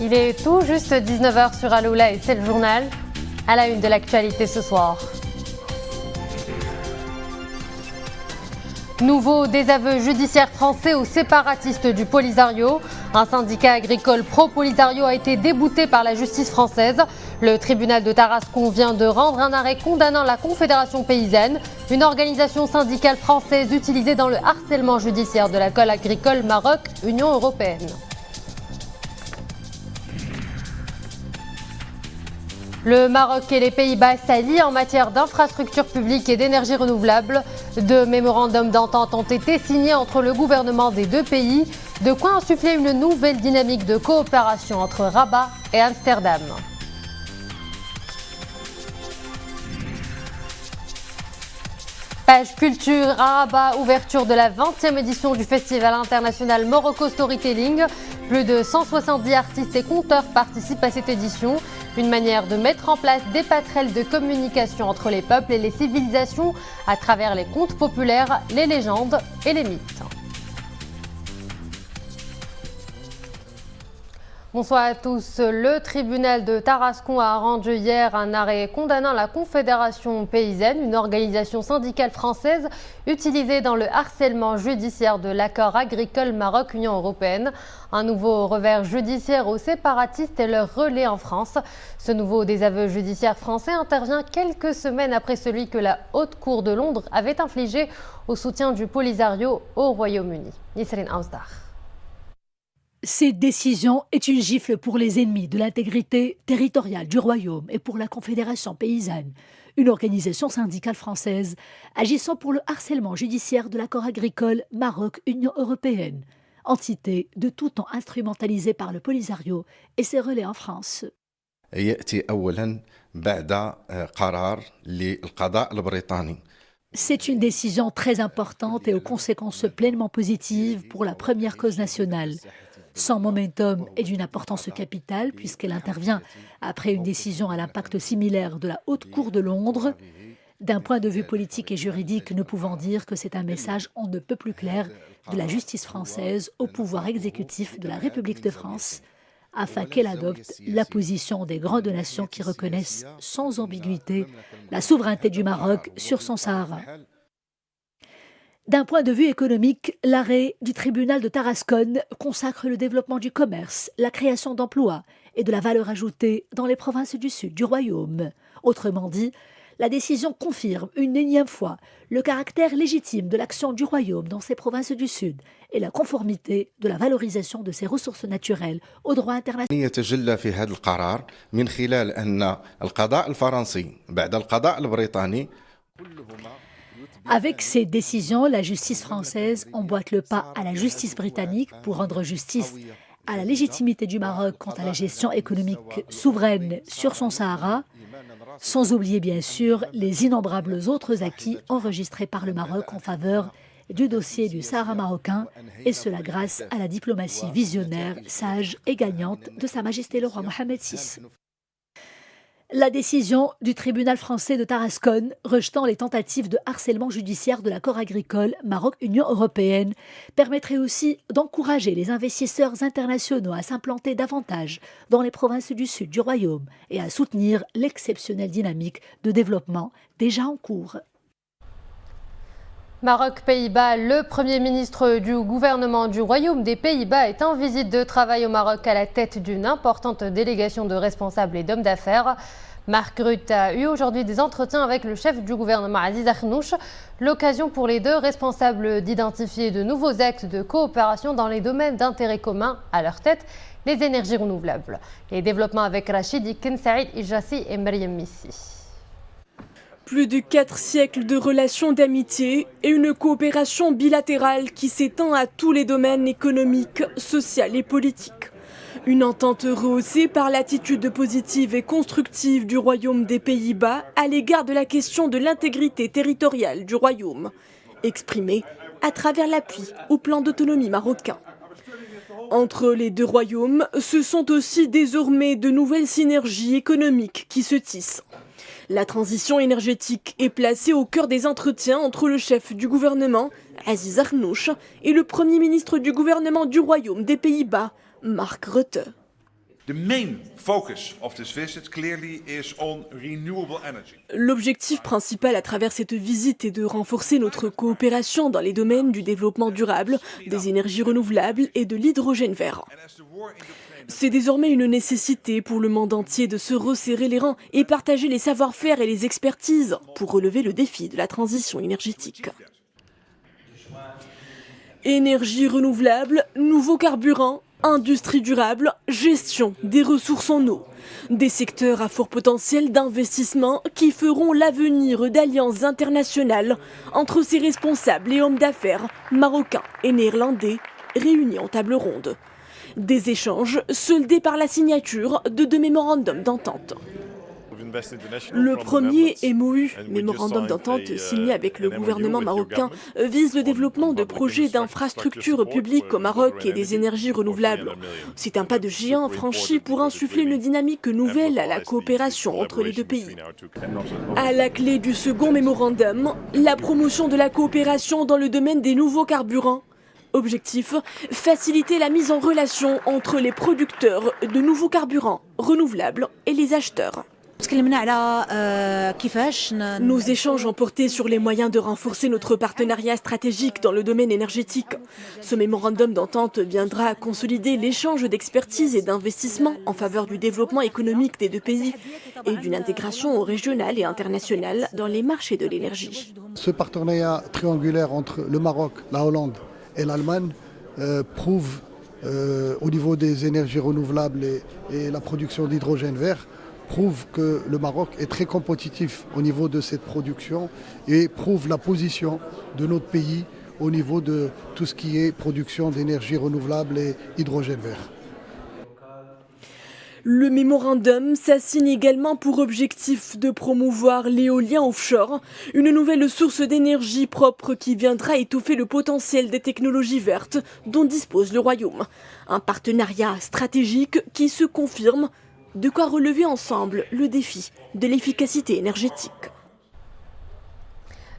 Il est tout juste 19h sur Aloula et c'est le journal. À la une de l'actualité ce soir. Nouveau désaveu judiciaire français aux séparatistes du Polisario. Un syndicat agricole pro-Polisario a été débouté par la justice française. Le tribunal de Tarascon vient de rendre un arrêt condamnant la Confédération paysanne, une organisation syndicale française utilisée dans le harcèlement judiciaire de la colle agricole Maroc-Union européenne. Le Maroc et les Pays-Bas s'allient en matière d'infrastructures publiques et d'énergie renouvelable. Deux mémorandums d'entente ont été signés entre le gouvernement des deux pays, de quoi insuffler une nouvelle dynamique de coopération entre Rabat et Amsterdam. Page culture à Rabat, ouverture de la 20e édition du Festival international Morocco Storytelling. Plus de 170 artistes et conteurs participent à cette édition. Une manière de mettre en place des passerelles de communication entre les peuples et les civilisations à travers les contes populaires, les légendes et les mythes. Bonsoir à tous. Le tribunal de Tarascon a rendu hier un arrêt condamnant la Confédération paysanne, une organisation syndicale française utilisée dans le harcèlement judiciaire de l'accord agricole Maroc-Union européenne. Un nouveau revers judiciaire aux séparatistes et leur relais en France. Ce nouveau désaveu judiciaire français intervient quelques semaines après celui que la Haute Cour de Londres avait infligé au soutien du Polisario au Royaume-Uni. Nisrine Ausdar. Cette décision est une gifle pour les ennemis de l'intégrité territoriale du Royaume et pour la Confédération paysanne, une organisation syndicale française agissant pour le harcèlement judiciaire de l'accord agricole Maroc-Union européenne, entité de tout temps instrumentalisée par le Polisario et ses relais en France. C'est une décision très importante et aux conséquences pleinement positives pour la première cause nationale. Son momentum est d'une importance capitale puisqu'elle intervient après une décision à l'impact similaire de la Haute Cour de Londres. D'un point de vue politique et juridique, ne pouvant dire que c'est un message on ne peut plus clair de la justice française au pouvoir exécutif de la République de France afin qu'elle adopte la position des grandes nations qui reconnaissent sans ambiguïté la souveraineté du Maroc sur son Sahara. D'un point de vue économique, l'arrêt du tribunal de Tarascon consacre le développement du commerce, la création d'emplois et de la valeur ajoutée dans les provinces du sud du Royaume. Autrement dit, la décision confirme une énième fois le caractère légitime de l'action du Royaume dans ces provinces du sud et la conformité de la valorisation de ses ressources naturelles au droit international. Avec ces décisions, la justice française emboîte le pas à la justice britannique pour rendre justice à la légitimité du Maroc quant à la gestion économique souveraine sur son Sahara, sans oublier bien sûr les innombrables autres acquis enregistrés par le Maroc en faveur du dossier du Sahara marocain, et cela grâce à la diplomatie visionnaire, sage et gagnante de Sa Majesté le roi Mohamed VI. La décision du tribunal français de Tarascon rejetant les tentatives de harcèlement judiciaire de l'accord agricole Maroc-Union européenne permettrait aussi d'encourager les investisseurs internationaux à s'implanter davantage dans les provinces du sud du Royaume et à soutenir l'exceptionnelle dynamique de développement déjà en cours. Maroc-Pays-Bas, le Premier ministre du gouvernement du Royaume des Pays-Bas est en visite de travail au Maroc à la tête d'une importante délégation de responsables et d'hommes d'affaires. Mark Rutte a eu aujourd'hui des entretiens avec le chef du gouvernement Aziz Akhnouch, l'occasion pour les deux responsables d'identifier de nouveaux axes de coopération dans les domaines d'intérêt commun, à leur tête les énergies renouvelables. Les développements avec Rachid Iken, Saïd Ijassi et Mariam Missi. Plus de 4 siècles de relations d'amitié et une coopération bilatérale qui s'étend à tous les domaines économiques, sociaux et politiques. Une entente rehaussée par l'attitude positive et constructive du Royaume des Pays-Bas à l'égard de la question de l'intégrité territoriale du Royaume, exprimée à travers l'appui au plan d'autonomie marocain. Entre les deux royaumes, ce sont aussi désormais de nouvelles synergies économiques qui se tissent. La transition énergétique est placée au cœur des entretiens entre le chef du gouvernement, Aziz Akhnouch, et le Premier ministre du gouvernement du Royaume des Pays-Bas, Mark Rutte. L'objectif principal à travers cette visite est de renforcer notre coopération dans les domaines du développement durable, des énergies renouvelables et de l'hydrogène vert. C'est désormais une nécessité pour le monde entier de se resserrer les rangs et partager les savoir-faire et les expertises pour relever le défi de la transition énergétique. Énergie renouvelable, nouveaux carburants, industrie durable, gestion des ressources en eau. Des secteurs à fort potentiel d'investissement qui feront l'avenir d'alliances internationales entre ces responsables et hommes d'affaires marocains et néerlandais réunis en table ronde. Des échanges soldés par la signature de deux mémorandums d'entente. Le premier MOU, mémorandum d'entente signé avec le gouvernement marocain, vise le développement de projets d'infrastructures publiques au Maroc et des énergies renouvelables. C'est un pas de géant franchi pour insuffler une dynamique nouvelle à la coopération entre les deux pays. À la clé du second mémorandum, la promotion de la coopération dans le domaine des nouveaux carburants. Objectif, faciliter la mise en relation entre les producteurs de nouveaux carburants renouvelables et les acheteurs. Nos échanges ont porté sur les moyens de renforcer notre partenariat stratégique dans le domaine énergétique. Ce mémorandum d'entente viendra consolider l'échange d'expertise et d'investissement en faveur du développement économique des deux pays et d'une intégration régionale et internationale dans les marchés de l'énergie. Ce partenariat triangulaire entre le Maroc, la Hollande et l'Allemagne prouve au niveau des énergies renouvelables et la production d'hydrogène vert, prouve que le Maroc est très compétitif au niveau de cette production et prouve la position de notre pays au niveau de tout ce qui est production d'énergie renouvelable et hydrogène vert. Le mémorandum s'assigne également pour objectif de promouvoir l'éolien offshore, une nouvelle source d'énergie propre qui viendra étoffer le potentiel des technologies vertes dont dispose le Royaume. Un partenariat stratégique qui se confirme. De quoi relever ensemble le défi de l'efficacité énergétique.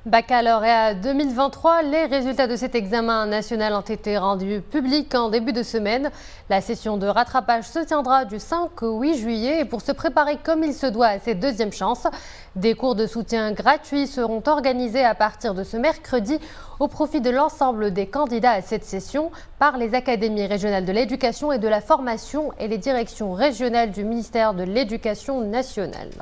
Baccalauréat 2023, les résultats de cet examen national ont été rendus publics en début de semaine. La session de rattrapage se tiendra du 5 au 8 juillet et pour se préparer comme il se doit à cette deuxième chance, des cours de soutien gratuits seront organisés à partir de ce mercredi au profit de l'ensemble des candidats à cette session par les académies régionales de l'éducation et de la formation et les directions régionales du ministère de l'Éducation nationale.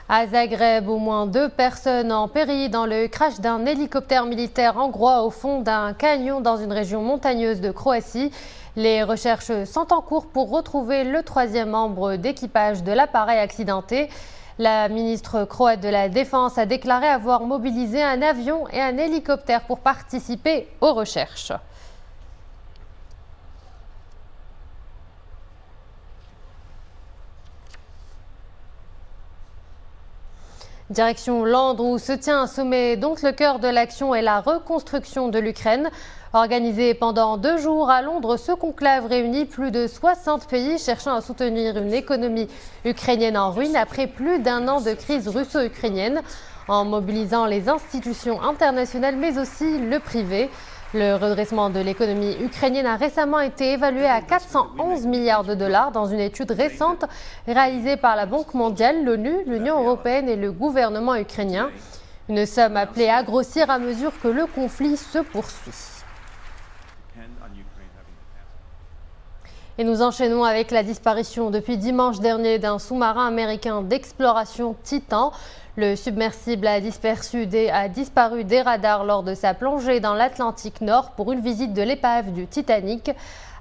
À Zagreb, au moins 2 personnes ont péri dans le crash d'un hélicoptère militaire hongrois au fond d'un canyon dans une région montagneuse de Croatie. Les recherches sont en cours pour retrouver le 3e membre d'équipage de l'appareil accidenté. La ministre croate de la Défense a déclaré avoir mobilisé un avion et un hélicoptère pour participer aux recherches. Direction Londres où se tient un sommet dont le cœur de l'action est la reconstruction de l'Ukraine. Organisé pendant 2 jours à Londres, ce conclave réunit plus de 60 pays cherchant à soutenir une économie ukrainienne en ruine après plus d'1 an de crise russo-ukrainienne, en mobilisant les institutions internationales mais aussi le privé. Le redressement de l'économie ukrainienne a récemment été évalué à 411 milliards de dollars dans une étude récente réalisée par la Banque mondiale, l'ONU, l'Union européenne et le gouvernement ukrainien. Une somme appelée à grossir à mesure que le conflit se poursuit. Et nous enchaînons avec la disparition depuis dimanche dernier d'un sous-marin américain d'exploration Titan. Le submersible a disparu des radars lors de sa plongée dans l'Atlantique Nord pour une visite de l'épave du Titanic.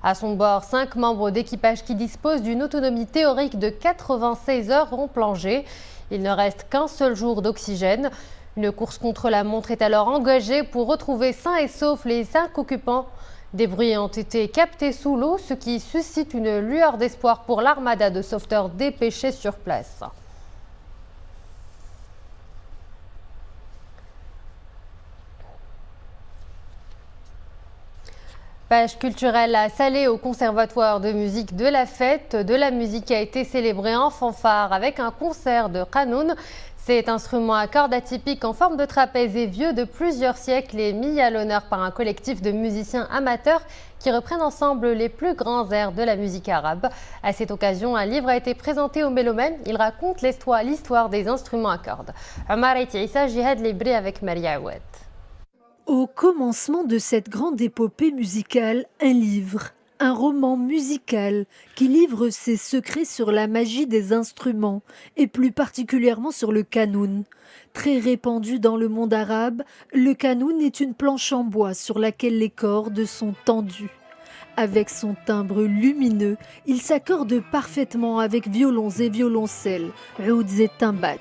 À son bord, 5 membres d'équipage qui disposent d'une autonomie théorique de 96 heures ont plongé. Il ne reste qu'un seul jour d'oxygène. Une course contre la montre est alors engagée pour retrouver sains et saufs les 5 occupants. Des bruits ont été captés sous l'eau, ce qui suscite une lueur d'espoir pour l'armada de sauveteurs dépêchés sur place. Page culturelle à Salé au Conservatoire de musique de la Fête. De la musique a été célébrée en fanfare avec un concert de Qanoun. Cet instrument à cordes atypique en forme de trapèze est vieux de plusieurs siècles et mis à l'honneur par un collectif de musiciens amateurs qui reprennent ensemble les plus grands airs de la musique arabe. À cette occasion, un livre a été présenté aux mélomènes. Il raconte l'histoire des instruments à cordes. Omar Issa, Jihad Libri avec Maria Aoued. Au commencement de cette grande épopée musicale, un livre. Un roman musical qui livre ses secrets sur la magie des instruments et plus particulièrement sur le kanoun. Très répandu dans le monde arabe, le kanoun est une planche en bois sur laquelle les cordes sont tendues. Avec son timbre lumineux, il s'accorde parfaitement avec violons et violoncelles, ouds et timbales.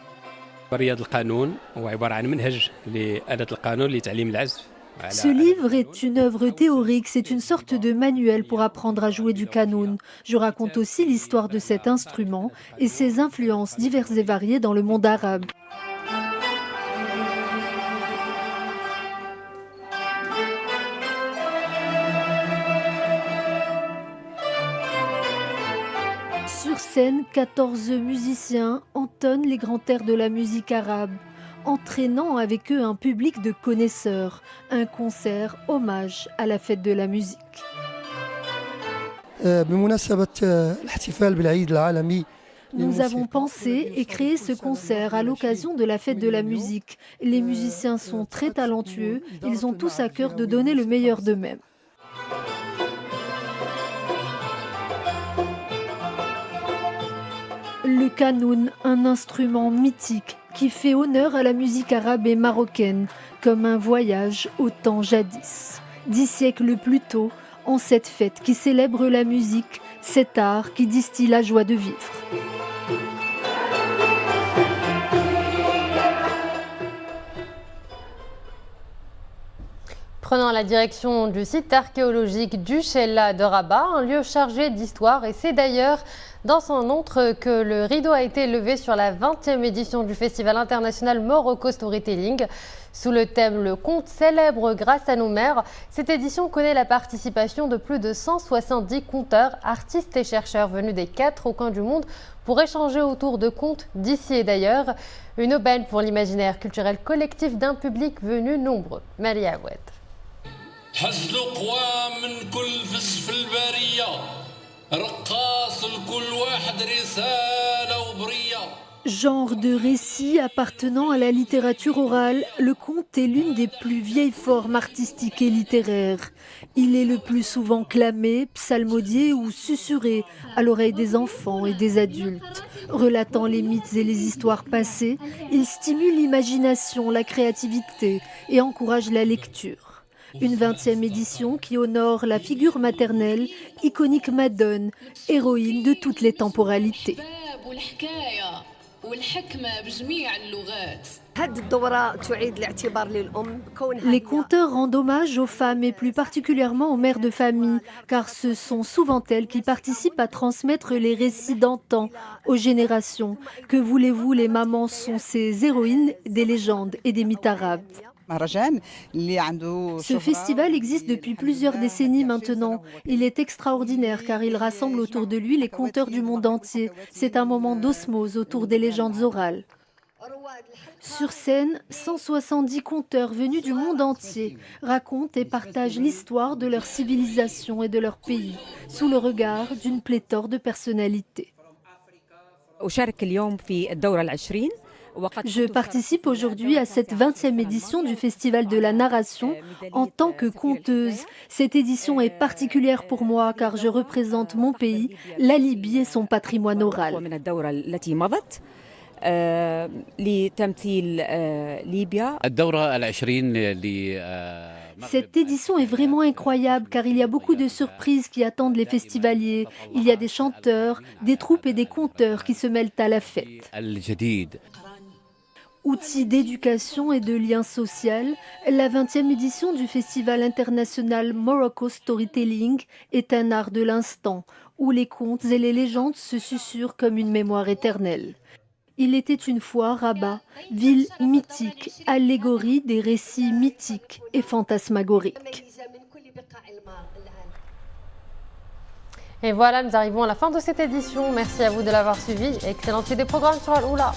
Ce livre est une œuvre théorique, c'est une sorte de manuel pour apprendre à jouer du kanoun. Je raconte aussi l'histoire de cet instrument et ses influences diverses et variées dans le monde arabe. Sur scène, 14 musiciens entonnent les grands airs de la musique arabe, entraînant avec eux un public de connaisseurs, un concert hommage à la fête de la musique. Nous avons pensé et créé ce concert à l'occasion de la fête de la musique. Les musiciens sont très talentueux, ils ont tous à cœur de donner le meilleur d'eux-mêmes. Le kanoun, un instrument mythique qui fait honneur à la musique arabe et marocaine, comme un voyage au temps jadis. 10 siècles plus tôt, en cette fête qui célèbre la musique, cet art qui distille la joie de vivre. Prenant la direction du site archéologique du Chella de Rabat, un lieu chargé d'histoire, et c'est d'ailleurs dans son montre que le rideau a été levé sur la 20e édition du Festival international Morocco Storytelling. Sous le thème « Le conte célèbre grâce à nos mères », cette édition connaît la participation de plus de 170 conteurs, artistes et chercheurs venus des 4 coins du monde pour échanger autour de contes d'ici et d'ailleurs. Une aubaine pour l'imaginaire culturel collectif d'un public venu nombreux. Maria Aoued. تحز القوام من كل فج في البرية رقاص لكل واحد رسالة وبرية. Genre de récit appartenant à la littérature orale, le conte est l'une des plus vieilles formes artistiques et littéraires. Il est le plus souvent clamé, psalmodié ou susurré à l'oreille des enfants et des adultes. Relatant les mythes et les histoires passées, il stimule l'imagination, la créativité et encourage la lecture. Une 20e édition qui honore la figure maternelle, iconique Madone, héroïne de toutes les temporalités. Les conteurs rendent hommage aux femmes et plus particulièrement aux mères de famille, car ce sont souvent elles qui participent à transmettre les récits d'antan aux générations. Que voulez-vous, les mamans sont ces héroïnes des légendes et des mythes arabes. Ce festival existe depuis plusieurs décennies maintenant. Il est extraordinaire car il rassemble autour de lui les conteurs du monde entier. C'est un moment d'osmose autour des légendes orales. Sur scène, 170 conteurs venus du monde entier racontent et partagent l'histoire de leur civilisation et de leur pays, sous le regard d'une pléthore de personnalités. Je participe aujourd'hui à cette 20e édition du Festival de la narration en tant que conteuse. Cette édition est particulière pour moi car je représente mon pays, la Libye et son patrimoine oral. Cette édition est vraiment incroyable car il y a beaucoup de surprises qui attendent les festivaliers. Il y a des chanteurs, des troupes et des conteurs qui se mêlent à la fête. Outil d'éducation et de lien social, la 20e édition du Festival international Morocco Storytelling est un art de l'instant, où les contes et les légendes se susurrent comme une mémoire éternelle. Il était une fois Rabat, ville mythique, allégorie des récits mythiques et fantasmagoriques. Et voilà, nous arrivons à la fin de cette édition. Merci à vous de l'avoir suivi. Excellente suite des programmes sur Al-Oula.